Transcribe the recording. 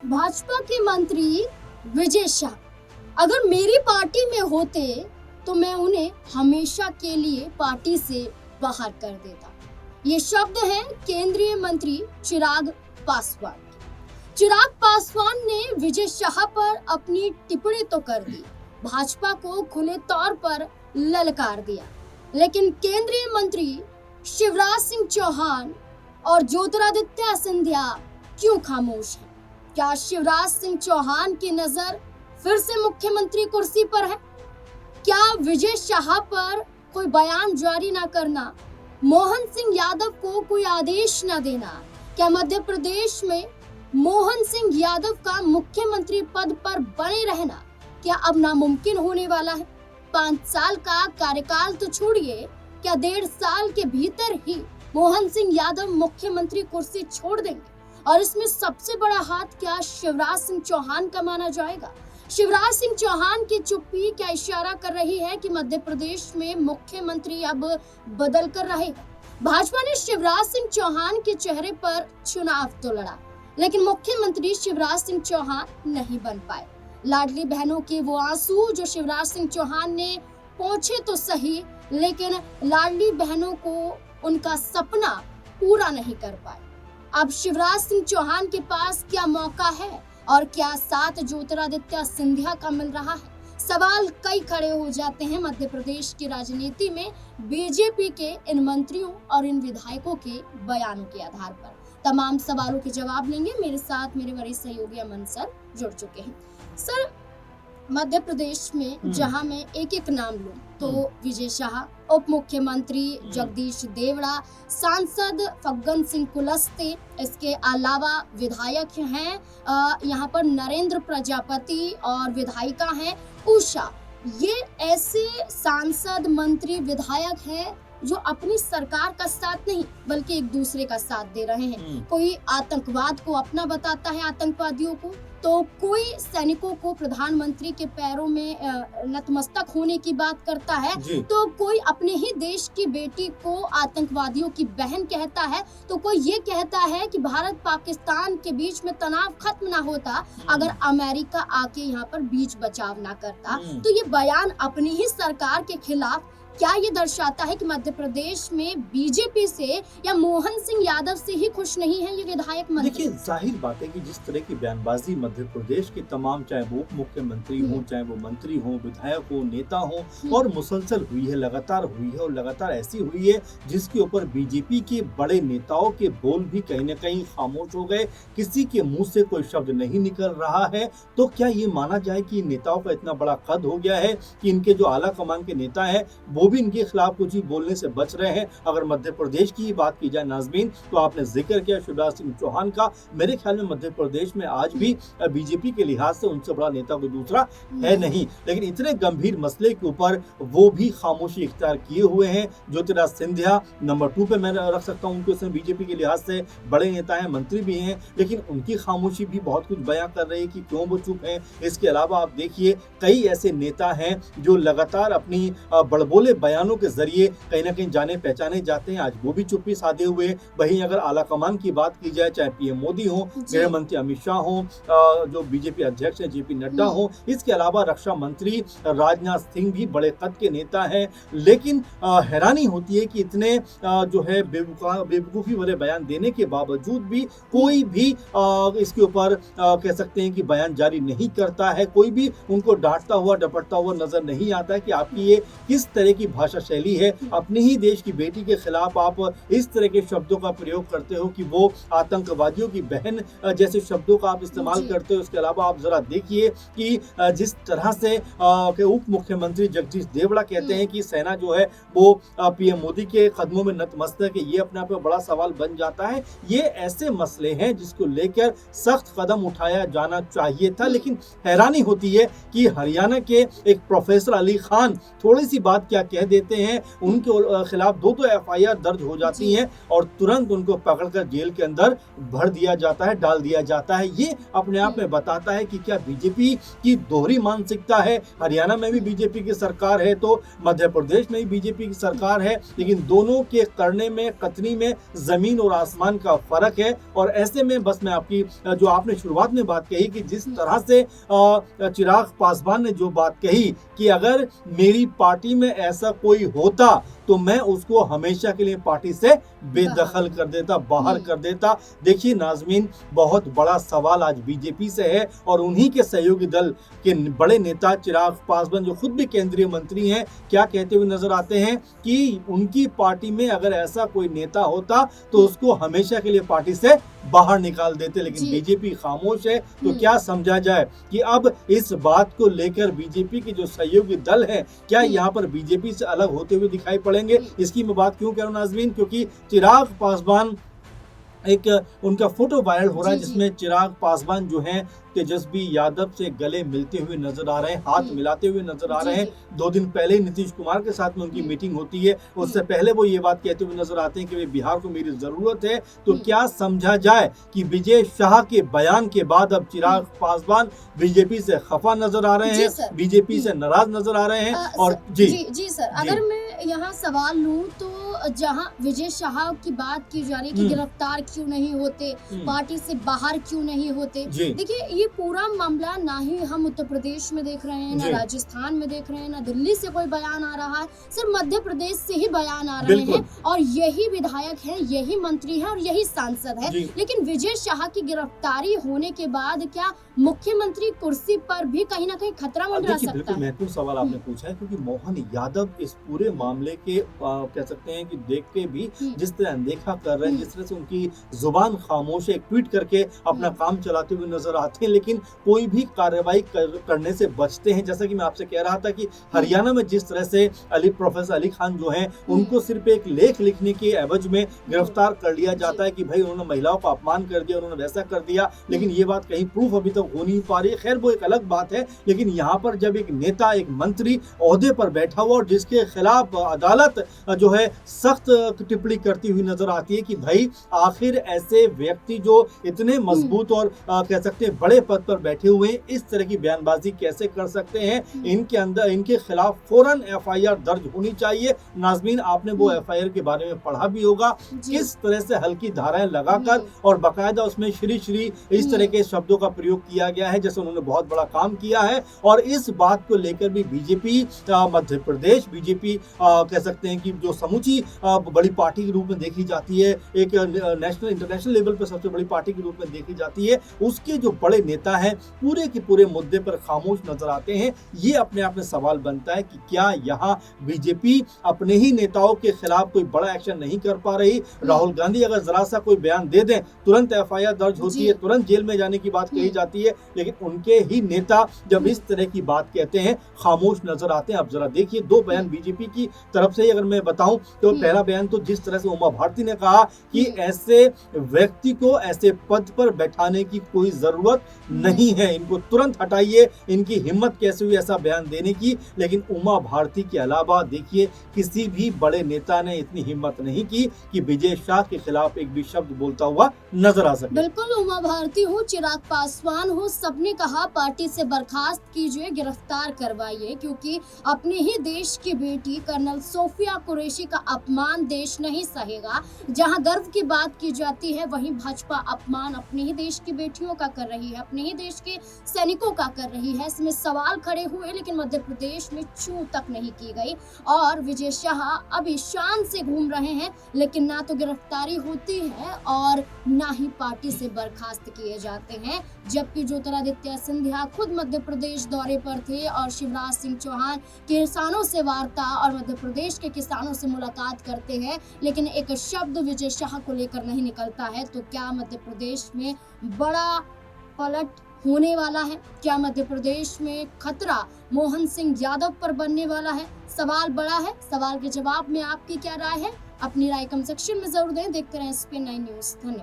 भाजपा के मंत्री विजय शाह अगर मेरी पार्टी में होते तो मैं उन्हें हमेशा के लिए पार्टी से बाहर कर देता। ये शब्द हैं केंद्रीय मंत्री चिराग पासवान। चिराग पासवान ने विजय शाह पर अपनी टिप्पणी तो कर दी, भाजपा को खुले तौर पर ललकार दिया, लेकिन केंद्रीय मंत्री शिवराज सिंह चौहान और ज्योतिरादित्य सिंधिया क्यों खामोश हैं? क्या शिवराज सिंह चौहान की नजर फिर से मुख्यमंत्री कुर्सी पर है? क्या विजय शाह पर कोई बयान जारी न करना, मोहन सिंह यादव को कोई आदेश न देना, क्या मध्य प्रदेश में मोहन सिंह यादव का मुख्यमंत्री पद पर बने रहना क्या अब नामुमकिन होने वाला है? 5 साल का कार्यकाल तो छोड़िए, क्या 1.5 साल के भीतर ही मोहन सिंह यादव मुख्यमंत्री कुर्सी छोड़ देंगे? और इसमें सबसे बड़ा हाथ क्या शिवराज सिंह चौहान का माना जाएगा? शिवराज सिंह चौहान की चुप्पी क्या इशारा कर रही है कि मध्य प्रदेश में मुख्यमंत्री अब बदल कर रहेगा? भाजपा ने शिवराज सिंह चौहान के चेहरे पर चुनाव तो लड़ा, लेकिन मुख्यमंत्री शिवराज सिंह चौहान नहीं बन पाए। लाडली बहनों के वो आंसू जो शिवराज सिंह चौहान ने पोंछे तो सही, लेकिन लाडली बहनों को उनका सपना पूरा नहीं कर पाए। अब शिवराज सिंह चौहान के पास क्या मौका है और क्या साथ ज्योतिरादित्य सिंधिया का मिल रहा है? सवाल कई खड़े हो जाते हैं मध्य प्रदेश की राजनीति में बीजेपी के इन मंत्रियों और इन विधायकों के बयानों के आधार पर। तमाम सवालों के जवाब लेंगे। मेरे साथ मेरे वरिष्ठ सहयोगी अमन सर जुड़ चुके हैं। सर, मध्य प्रदेश में जहां मैं एक नाम लूं तो विजय शाह, उप मुख्यमंत्री जगदीश देवड़ा, सांसद फग्गन सिंह कुलस्ते, इसके अलावा विधायक हैं यहाँ पर नरेंद्र प्रजापति और विधायिका हैं उषा। ये ऐसे सांसद, मंत्री, विधायक हैं जो अपनी सरकार का साथ नहीं बल्कि एक दूसरे का साथ दे रहे हैं। कोई आतंकवाद को अपना बताता है, आतंकवादियों को, तो कोई सैनिकों को प्रधानमंत्री के पैरों में नतमस्तक होने की बात करता है, तो कोई अपने ही देश की बेटी को आतंकवादियों की बहन कहता है, तो कोई ये कहता है कि भारत पाकिस्तान के बीच में तनाव खत्म ना होता अगर अमेरिका आके यहाँ पर बीच बचाव ना करता। तो ये बयान अपनी ही सरकार के खिलाफ क्या ये दर्शाता है कि मध्य प्रदेश में बीजेपी से या मोहन सिंह यादव से ही खुश नहीं है ये विधायक मंत्री? देखिए, जाहिर बात है कि जिस तरह की बयानबाजी मध्य प्रदेश के तमाम, चाहे वो उप मुख्यमंत्री हो, चाहे वो मंत्री हो, विधायक हो, नेता हो, और मुसलसल हुई है, लगातार हुई है, और लगातार ऐसी हुई है जिसके ऊपर बीजेपी के बड़े नेताओं के बोल भी कहीं न कहीं खामोश हो गए। किसी के मुंह से कोई शब्द नहीं निकल रहा है। तो क्या ये माना जाए कि नेताओं का इतना बड़ा कद हो गया है कि इनके जो आला कमान के नेता है वो भी इनके खिलाफ कुछ ही बोलने से बच रहे हैं? अगर मध्य प्रदेश की बात की जाए नाज़मीन, तो आपने जिक्र किया शिवराज सिंह चौहान का। मेरे ख्याल में मध्य प्रदेश में आज भी बीजेपी के लिहाज से उनसे बड़ा नेता कोई दूसरा है नहीं, लेकिन इतने गंभीर मसले के ऊपर वो भी खामोशी इख्तियार किए हुए हैं। ज्योतिरादित्य सिंधिया नंबर 2 पे मैं रख सकता हूँ, उनको बीजेपी के लिहाज से बड़े नेता हैं, मंत्री भी हैं, लेकिन उनकी खामोशी भी बहुत कुछ बयां कर रही है कि क्यों वो चुप हैं। इसके अलावा आप देखिए, कई ऐसे नेता हैं जो लगातार अपनी बड़बोले बयानों के जरिए कहीं ना कहीं जाने पहचाने जाते हैं, आज वो भी चुप्पी साधे हुए। वहीं अगर आला कमान की बात की जाए, चाहे पीएम मोदी हो, गृह मंत्री अमित शाह हो, जो बीजेपी अध्यक्ष हैं जेपी नड्डा हो, इसके अलावा रक्षा मंत्री राजनाथ सिंह भी बड़े कद के नेता हैं। लेकिन हैरानी होती है कि इतने जो है बेवकूफ़ी भरे बयान देने के बावजूद भी कोई भी इसके ऊपर कह सकते हैं कि बयान जारी नहीं करता है। कोई भी उनको डांटता हुआ डपटता हुआ नजर नहीं आता है कि आपकी ये किस तरह की भाषा शैली है। अपने ही देश की बेटी के खिलाफ आप इस तरह के शब्दों का प्रयोग करते हो कि वो आतंकवादियों की बहन जैसे शब्दों का आप इस्तेमाल करते हो। इसके अलावा आप जरा देखिए कि जिस तरह से उप मुख्यमंत्री जगदीश देवड़ा कहते हैं कि सेना जो है वो पीएम मोदी के कदमों में नतमस्तक है, ये अपने आप में बड़ा सवाल बन जाता है। ये ऐसे मसले हैं जिसको लेकर सख्त कदम उठाया जाना चाहिए था, लेकिन हैरानी होती है कि हरियाणा के एक प्रोफेसर अली खान थोड़ी सी बात क्या कह देते हैं उनके खिलाफ दो FIR दर्ज हो जाती हैं और तुरंत उनको पकड़कर जेल के अंदर भर दिया जाता है, डाल दिया जाता है। ये अपने आप में बताता है कि क्या बीजेपी की दोहरी मानसिकता है। हरियाणा में भी बीजेपी की सरकार है तो मध्य प्रदेश में भी बीजेपी की सरकार है, लेकिन दोनों के करने में, कथनी में जमीन और आसमान का फर्क है। और ऐसे में बस मैं आपकी जो आपने शुरुआत में बात कही कि जिस तरह से चिराग पासवान ने जो बात कही कि अगर मेरी पार्टी में ऐसा कोई होता तो मैं उसको हमेशा के लिए पार्टी से बेदखल कर देता, बाहर कर देता। देखिए नाजमीन, बहुत बड़ा सवाल आज बीजेपी से है और उन्हीं के सहयोगी दल के बड़े नेता चिराग पासवान जो खुद भी केंद्रीय मंत्री हैं, क्या कहते हुए नजर आते हैं कि उनकी पार्टी में अगर ऐसा कोई नेता होता तो उसको हमेशा के लिए पार्टी से बाहर निकाल देते। लेकिन बीजेपी खामोश है। तो क्या समझा जाए कि अब इस बात को लेकर बीजेपी के जो सहयोगी दल हैं, क्या यहाँ पर बीजेपी से अलग होते हुए दिखाई पड़ेंगे? इसकी मैं बात क्यों कह रहा हूँ नाज़रीन, क्योंकि चिराग पासवान एक उनका फोटो वायरल हो रहा है जिसमें चिराग पासवान जो हैं तेजस्वी यादव से गले मिलते हुए नजर आ रहे हैं, हाथ मिलाते हुए नजर आ रहे हैं। 2 दिन पहले ही नीतीश कुमार के साथ में उनकी मीटिंग होती है, उससे पहले वो ये बात कहते हुए नजर आते हैं कि बिहार को मेरी जरूरत है। तो क्या समझा जाए कि विजय शाह के बयान के बाद अब चिराग पासवान बीजेपी से खफा नजर आ रहे हैं, बीजेपी से नाराज नजर आ रहे हैं? और जी सर, अगर मैं यहाँ सवाल लूँ तो जहाँ विजय शाह की बात की जा रही है कि गिरफ्तार क्यों नहीं होते, पार्टी से बाहर क्यों नहीं होते, देखिए ये पूरा मामला ना ही हम उत्तर प्रदेश में देख रहे हैं, ना राजस्थान में देख रहे हैं, ना दिल्ली से कोई बयान आ रहा है, सिर्फ मध्य प्रदेश से ही बयान आ रहे हैं और यही विधायक है, यही मंत्री है और यही सांसद है। लेकिन विजय शाह की गिरफ्तारी होने के बाद क्या मुख्यमंत्री कुर्सी पर भी कहीं ना कहीं खतरा मंडरा सकता है? बिल्कुल महत्वपूर्ण सवाल आपने पूछा है, क्योंकि मोहन यादव इस पूरे मामले के कह सकते हैं कि देख के भी जिस तरह अनदेखा कर रहे हैं, जिस तरह से उनकी जुबान खामोश है, एक ट्वीट करके अपना काम चलाते हुए नजर आते हैं, लेकिन कोई भी कार्रवाई करने से बचते हैं। जैसा कि मैं आपसे कह रहा था कि हरियाणा में जिस तरह से प्रोफेसर अली खान जो हैं उनको सिर्फ एक लेख लिखने के एवज में गिरफ्तार कर लिया जाता है कि भाई उन्होंने महिलाओं का अपमान कर दिया, उन्होंने वैसा कर दिया, लेकिन ये बात कहीं प्रूफ अभी तक हो नहीं पा रही है। खैर वो एक अलग बात है, लेकिन यहाँ पर जब एक नेता, एक मंत्री ओहदे पर बैठा हुआ और जिसके खिलाफ अदालत जो है सख्त टिप्पणी करती हुई नजर आती है कि भाई आखिर ऐसे व्यक्ति जो इतने मजबूत और कह सकते हैं बड़े पद पर बैठे हुए हैं, इस तरह की बयानबाजी कैसे कर सकते हैं? इनके अंदर, इनके खिलाफ फौरन FIR दर्ज होनी चाहिए। नाज़मीन, आपने वो FIR के बारे में पढ़ा भी होगा, किस तरह से हल्की धाराएं लगाकर और बाकायदा उसमें श्री श्री इस तरह के शब्दों का प्रयोग किया गया है, जैसे उन्होंने बहुत बड़ा काम किया है। और इस बात को लेकर भी बीजेपी मध्य प्रदेश, बीजेपी कह सकते हैं कि जो समूची बड़ी पार्टी के रूप में देखी जाती है, एक नेशनल इंटरनेशनल लेवल पर सबसे बड़ी पार्टी के रूप में देखी जाती है, उसके जो बड़े नेता हैं पूरे के पूरे मुद्दे पर खामोश नजर आते हैं। ये अपने आप में सवाल बनता है कि क्या यहाँ बीजेपी अपने ही नेताओं के खिलाफ कोई बड़ा एक्शन नहीं कर पा रही? राहुल गांधी अगर जरा सा कोई बयान दे दें, तुरंत FIR दर्ज होती है, तुरंत जेल में जाने की बात कही जाती है, लेकिन उनके ही नेता जब इस तरह की बात कहते हैं खामोश नजर आते हैं। अब जरा देखिए 2 बयान बीजेपी की तरफ से अगर मैं बताऊं तो पहला बयान तो जिस तरह से उमा भारती ने कहा कि ऐसे व्यक्ति को ऐसे पद पर बैठाने की कोई जरूरत नहीं है, इनको तुरंत हटाइए, इनकी हिम्मत कैसे हुई ऐसा बयान देने की। लेकिन उमा भारती के अलावा देखिए किसी भी बड़े नेता ने इतनी हिम्मत नहीं की कि विजय शाह के खिलाफ एक भी शब्द बोलता हुआ नजर आ सके। बिल्कुल, उमा भारती हो, चिराग पासवान हो, सबने कहा पार्टी से बर्खास्त कीजिए, गिरफ्तार करवाइए, क्योंकि अपने ही देश की बेटी कर्नल सोफिया कुरैशी का अपमान देश नहीं सहेगा। जहां गर्व की बात की जाती है वहीं भाजपा अपमान अपने ही देश की बेटियों का कर रही है, अपने ही देश के सैनिकों का कर रही है। इसमें सवाल खड़े हुए, लेकिन मध्य प्रदेश में छू तक नहीं की गई और विजय शाह अभी शान से घूम रहे हैं, लेकिन ना तो गिरफ्तारी होती है और ना ही पार्टी से बर्खास्त किए जाते हैं। जबकि ज्योतिरादित्य सिंधिया खुद मध्य प्रदेश दौरे पर थे और शिवराज सिंह चौहान किसानों से वार्ता और मध्य प्रदेश के किसानों से मुलाकात करते हैं, लेकिन एक शब्द विजय शाह को लेकर नहीं निकलता है। तो क्या मध्य प्रदेश में बड़ा पलट होने वाला है? क्या मध्य प्रदेश में खतरा मोहन सिंह यादव पर बनने वाला है? सवाल बड़ा है। सवाल के जवाब में आपकी क्या राय है? अपनी राय कमेंट सेक्शन में जरूर दें। देखते रहें SPN9 न्यूज़। धन्यवाद।